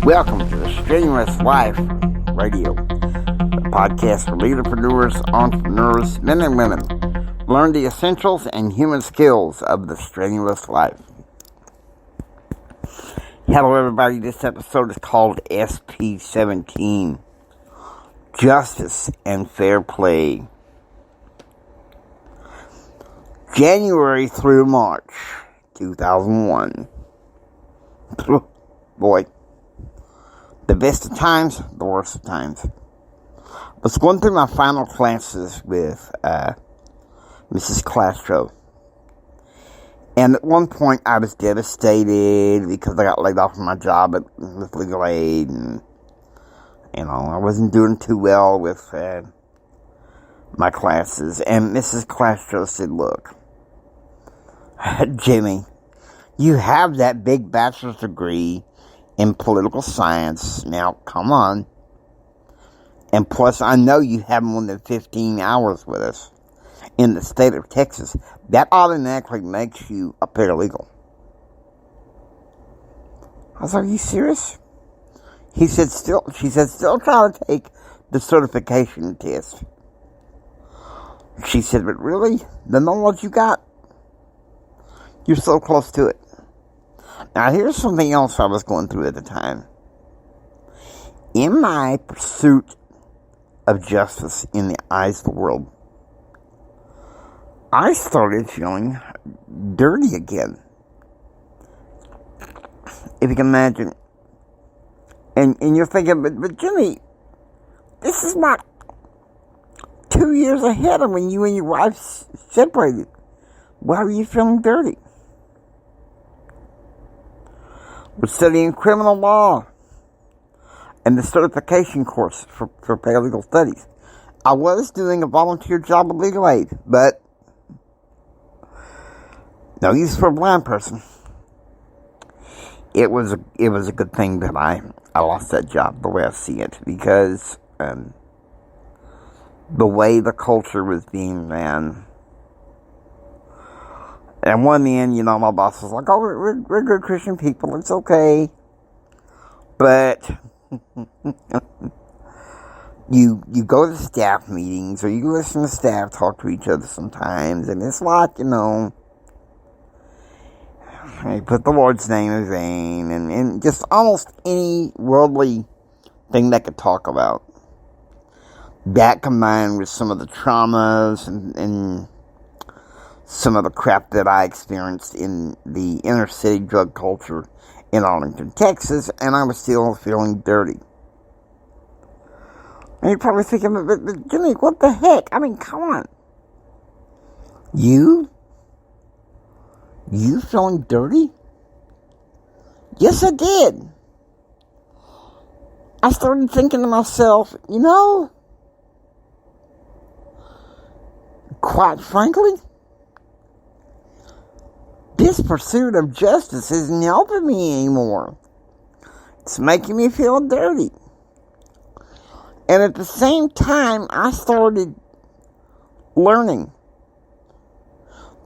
Welcome to the Strenuous Life Radio, a podcast for leaderpreneurs, entrepreneurs, men and women. Learn the essentials and human skills of the strenuous life. Hello everybody, this episode is called SP17, Justice and Fair Play. January through March 2001. Boy. The best of times, the worst of times. I was going through my final classes with Mrs. Clastre. And at one point I was devastated because I got laid off from my job with legal aid. And, I wasn't doing too well with my classes. And Mrs. Clastre said, look, Jimmy, you have that big bachelor's degree in political science. Now, come on. And plus, I know you have more than 15 hours with us in the state of Texas. That automatically makes you a paralegal. I was like, are you serious? She said, still try to take the certification test. She said, but really, the knowledge you got, you're so close to it. Now, here's something else I was going through at the time. In my pursuit of justice in the eyes of the world, I started feeling dirty again. If you can imagine. And you're thinking, but Jimmy, this is about 2 years ahead of when you and your wife separated. Why are you feeling dirty? We're studying criminal law and the certification course for paralegal studies. I was doing a volunteer job with legal aid, but no use for a blind person. It was a good thing that I lost that job, the way I see it, because the way the culture was being ran. And one end, my boss was like, oh, we're good Christian people, it's okay. But you go to staff meetings, or you listen to staff talk to each other sometimes, and it's like, they put the Lord's name in vain, and just almost any worldly thing they could talk about. That combined with some of the traumas and some of the crap that I experienced in the inner city drug culture in Arlington, Texas, and I was still feeling dirty. And you're probably thinking, but Jimmy, what the heck? I mean, come on. You feeling dirty? Yes, I did. I started thinking to myself, quite frankly, this pursuit of justice isn't helping me anymore. It's making me feel dirty. And at the same time, I started learning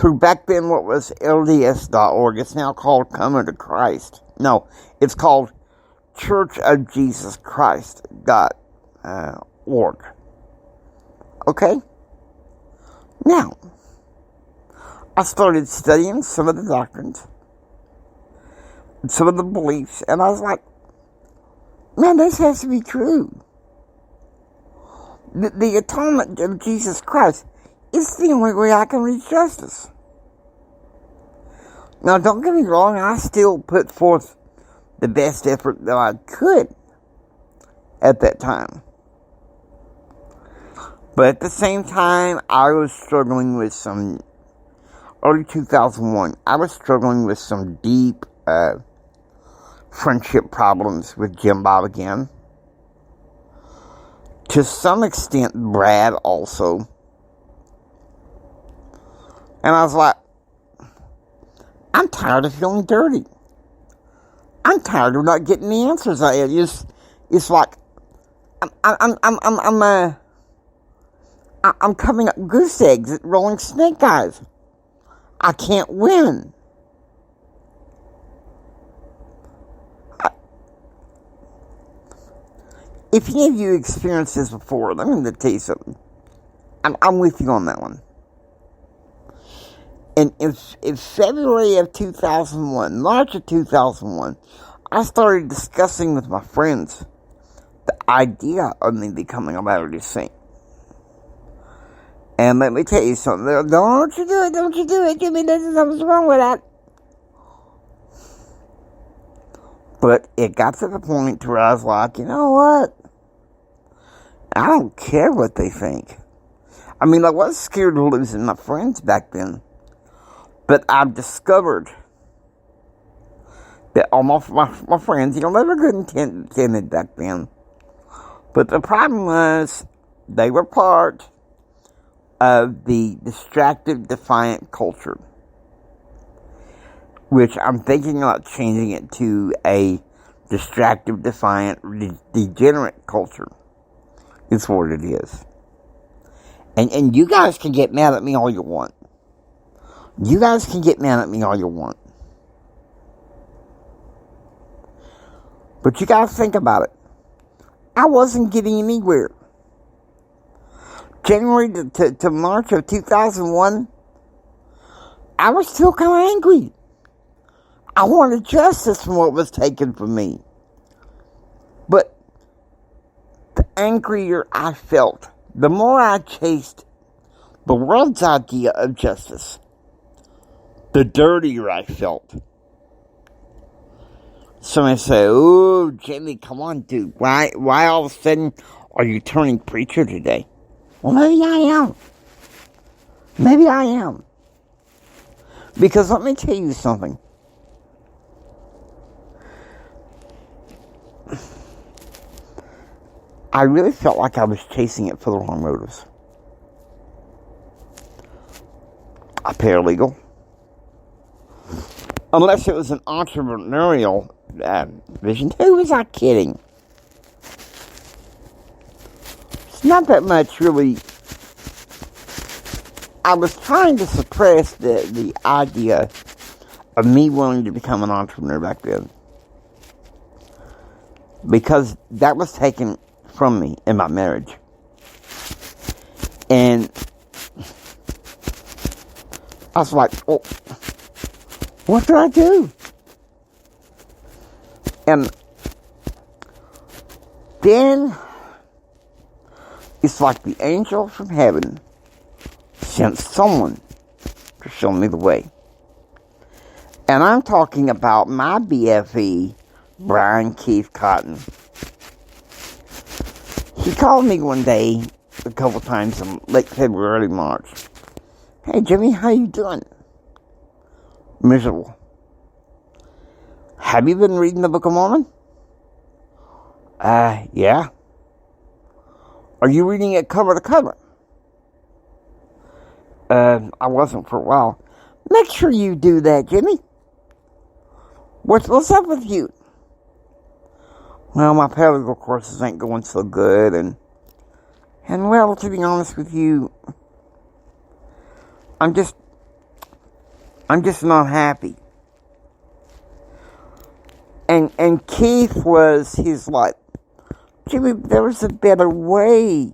through back then what was LDS.org. It's now called Coming to Christ. No, it's called Church of Jesus Christ.org. Okay? Now, I started studying some of the doctrines, some of the beliefs, and I was like, man, this has to be true. The atonement of Jesus Christ is the only way I can reach justice. Now, don't get me wrong, I still put forth the best effort that I could at that time. But at the same time, I was struggling with some, early 2001, I was struggling with some deep friendship problems with Jim Bob again. To some extent, Brad also. And I was like, I'm tired of feeling dirty. I'm tired of not getting the answers. It's like I'm coming up goose eggs at rolling snake eyes. I can't win. if any of you experienced this before, let me tell you something. I'm with you on that one. And in February of 2001, March of 2001, I started discussing with my friends the idea of me becoming a Latter-day Saint. And let me tell you something. Don't you do it, Jimmy. There's something wrong with that. But it got to the point where I was like, you know what? I don't care what they think. I mean, I was scared of losing my friends back then. But I've discovered that all my friends, they were good and timid back then. But the problem was, they were part of the distracted, defiant culture, which I'm thinking about changing it to a distracted, defiant, degenerate culture. Is what it is. And you guys can get mad at me all you want. You guys can get mad at me all you want. But you gotta think about it. I wasn't getting anywhere. January to March of 2001, I was still kind of angry. I wanted justice from what was taken from me. But the angrier I felt, the more I chased the world's idea of justice, the dirtier I felt. Somebody say, "Oh, Jimmy, come on, dude. Why all of a sudden are you turning preacher today?" Well, maybe I am. Maybe I am. Because let me tell you something. I really felt like I was chasing it for the wrong motives. A paralegal. Unless it was an entrepreneurial vision. Who was I kidding? It's not that much, really. I was trying to suppress the idea of me wanting to become an entrepreneur back then. Because that was taken from me in my marriage. And I was like, oh, what do I do? And then it's like the angel from heaven sent someone to show me the way. And I'm talking about my BFE, Keith Cotton. He called me one day, a couple times in late February, early March. "Hey, Jimmy, how you doing?" "Miserable." "Have you been reading the Book of Mormon?" Yeah." "Are you reading it cover to cover?" I wasn't for a while." "Make sure you do that, Jimmy." What's up with you?" "Well, my paralegal courses ain't going so good, and well, to be honest with you, I'm just not happy." And Keith was, he's like, "Jimmy, there was a better way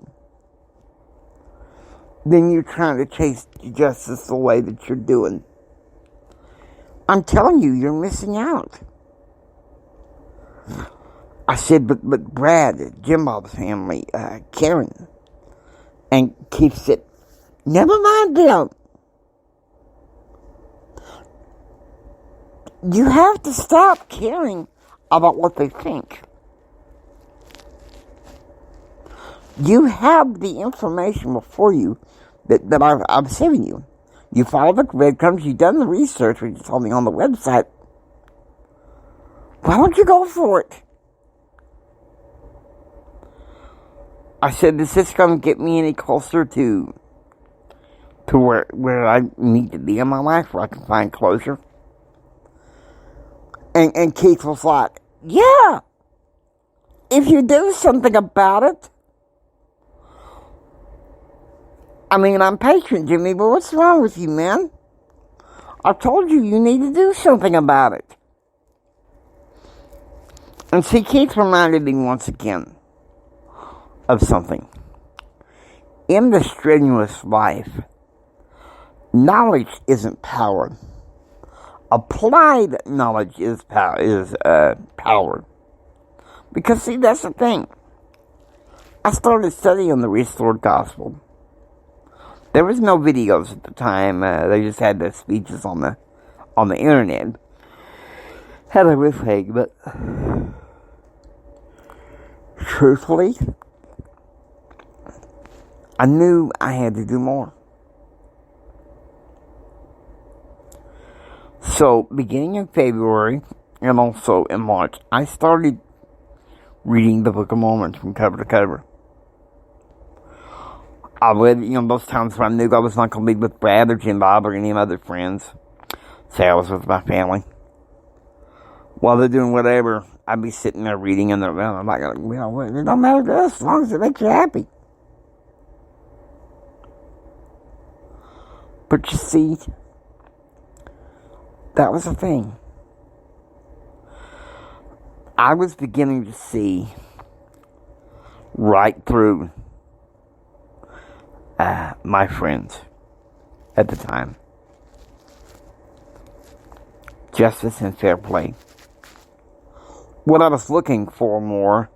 than you trying to chase justice the way that you're doing. I'm telling you, you're missing out." I said, but Brad, Jim Bob's family, Karen. And Keith said, "Never mind them. You have to stop caring about what they think. You have the information before you that I've given you. You follow the breadcrumbs, you've done the research, which you told me on the website. Why don't you go for it?" I said, "Is this going to get me any closer to where I need to be in my life, where I can find closure?" And Keith was like, "Yeah, if you do something about it." I mean, I'm patient, Jimmy, but what's wrong with you, man? I told you need to do something about it. And see, Keith reminded me once again of something. In the strenuous life, knowledge isn't power. Applied knowledge is power. Because see, that's the thing. I started studying the restored gospel. There was no videos at the time. They just had the speeches on the internet. Had a riff hang, but truthfully, I knew I had to do more. So, beginning in February and also in March, I started reading the Book of Mormon from cover to cover. I read, those times when I knew I was not going to be with Brad or Jim Bob or any of my other friends. Say I was with my family. While they're doing whatever, I'd be sitting there reading in their room. I'm like, it don't matter to us as long as it makes you happy. But you see, that was the thing. I was beginning to see right through my friends at the time. Justice and fair play. What I was looking for more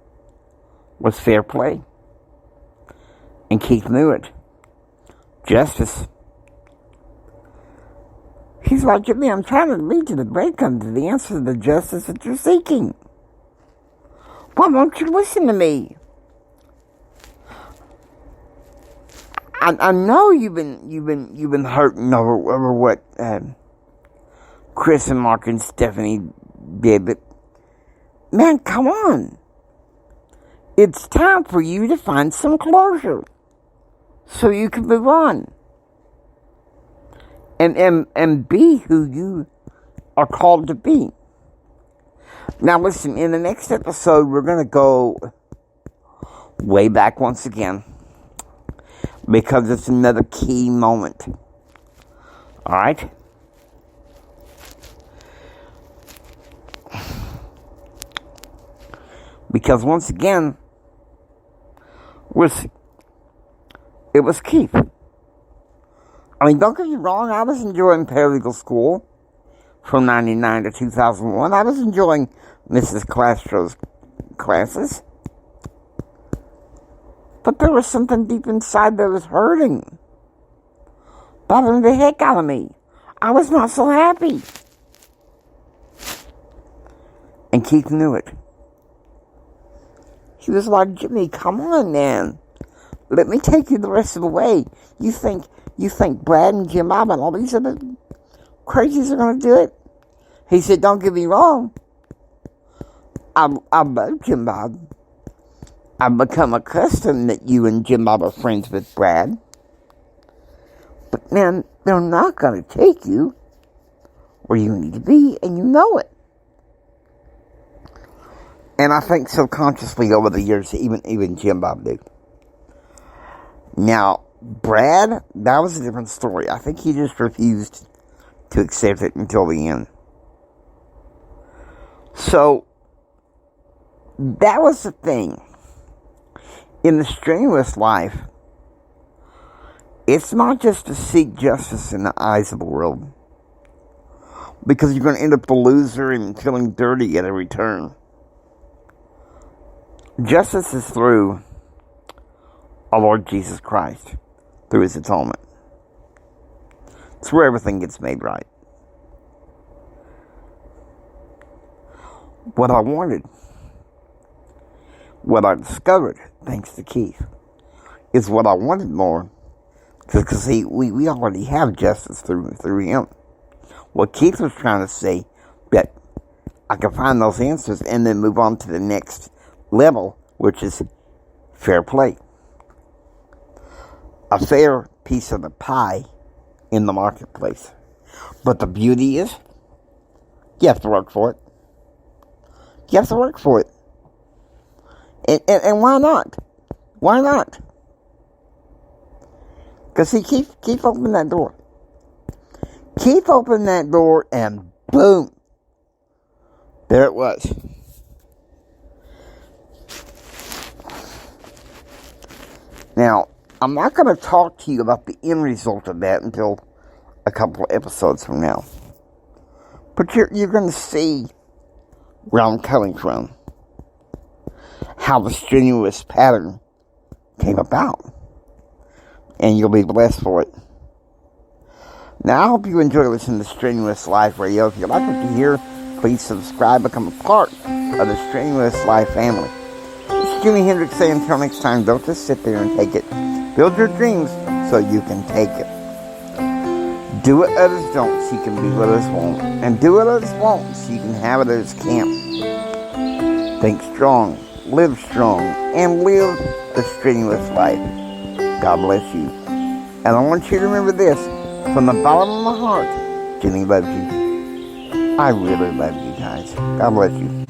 was fair play. And Keith knew it. Justice. He's like, Jimmy, I'm trying to lead you the breadcrumbs to the answer to the justice that you're seeking. Why won't you listen to me? I know you've been hurting over what Chris and Mark and Stephanie did, but man, come on. It's time for you to find some closure so you can move on. And be who you are called to be. Now listen, in the next episode, we're going to go way back once again. Because it's another key moment. Alright? Because once again, it was Keith. I mean, don't get me wrong, I was enjoying paralegal school from 99 to 2001. I was enjoying Mrs. Clastre's classes. But there was something deep inside that was hurting. Bothering the heck out of me. I was not so happy. And Keith knew it. He was like, Jimmy, come on, man. Let me take you the rest of the way. You think Brad and Jim Bob and all these other crazies are going to do it? He said, don't get me wrong. I love Jim Bob. I've become accustomed that you and Jim Bob are friends with Brad. But man, they're not going to take you where you need to be, and you know it. And I think subconsciously over the years, even Jim Bob did. Now, Brad, that was a different story. I think he just refused to accept it until the end. So, that was the thing. In the strenuous life, it's not just to seek justice in the eyes of the world. Because you're going to end up a loser and feeling dirty at every turn. Justice is through our Lord Jesus Christ. Through His atonement. It's where everything gets made right. What I wanted, what I discovered, thanks to Keith, is what I wanted more. Because see, we already have justice through him. What Keith was trying to say, that I can find those answers and then move on to the next level, which is fair play. A fair piece of the pie in the marketplace. But the beauty is, you have to work for it. You have to work for it. And why not? Why not? Because see, Keith opened that door. Keith opened that door and boom. There it was. Now, I'm not going to talk to you about the end result of that until a couple of episodes from now. But you're going to see where I'm coming from. How the strenuous pattern came about. And you'll be blessed for it. Now, I hope you enjoy listening to Strenuous Life Radio. If you like what you hear, please subscribe, become a part of the Strenuous Life family. It's Jimi Hendrix saying until next time, don't just sit there and take it. Build your dreams so you can take it. Do what others don't so you can be what others won't. And do what others won't so you can have what others can't. Think strong, live strong, and live the strenuous life. God bless you. And I want you to remember this. From the bottom of my heart, Jimmy loves you. I really love you guys. God bless you.